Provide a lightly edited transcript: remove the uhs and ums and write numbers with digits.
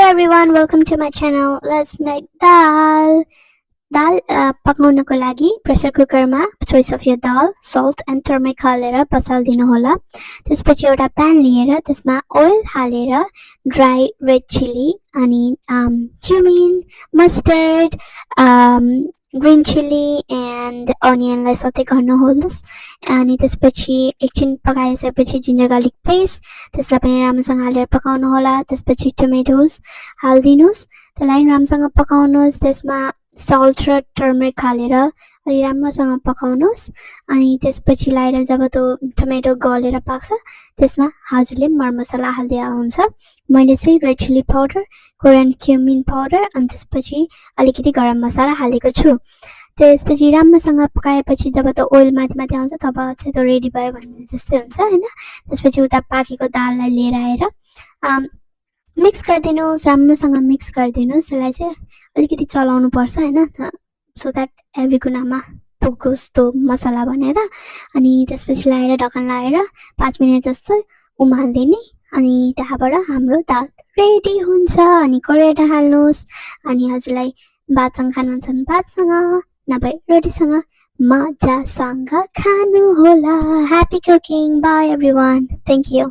everyone, welcome to my channel. Let's make dal. दाल पकाउनको लागि pressure कुकरमा choice of your dal salt and turmeric हालेर बसाल्दिनु होला। त्यसपछि एउटा प्यान लिएर त्यसमा ओइल हालेर ड्राई रेड चिली अनि cumin, mustard, green chilli and अनियनलाई सबै गर्नुहोस्। अनि त्यसपछि एकछिन पकाइसकेपछि जिन्जर गार्लिक पेस्ट त्यसलाई पनि राम्रोसँग हालेर पकाउनु होला। त्यसपछि टमेटोज हाल्दिनुस्, त्यसलाई राम्रोसँग पकाउनुहोस्। त्यसमा सल्ट र टर्मरिक हालेर अलि राम्रोसँग पकाउनुहोस्। अनि त्यसपछि लाएर जब त्यो टमेटो गलेर पाक्छ त्यसमा हजुरले मरमसला हाल्दिया हुन्छ। मैले चाहिँ red chilli powder, Korean cumin powder अनि त्यसपछि अलिकति गरम मसला हालेको छु। त्यसपछि राम्रोसँग पकाएपछि जब त्यो ओइल माथि माथि आउँछ तब चाहिँ त्यो रेडी भयो भन्ने जस्तै हुन्छ हैन। त्यसपछि उता पाकेको दाललाई लिएर आएर मिक्स गरिदिनुहोस्, राम्रोसँग मिक्स गरिदिनुहोस्। त्यसलाई चाहिँ अलिकति चलाउनु पर्छ हैन, सो द्याट एभ्री कुनामा पुगोस् त्यो मसला भनेर। अनि त्यसपछि लाएर ढक्कन लगाएर 5 मिनेट जस्तो उमाल्दिने। अनि त्यहाँबाट हाम्रो दाल रेडी हुन्छ। अनि करेला हाल्नुहोस्। अनि हजुरलाई भातसँग खानुहुन्छ भातसँग नभए रोटीसँग मजासँग खानु होला। Happy cooking, by everyone, thank you.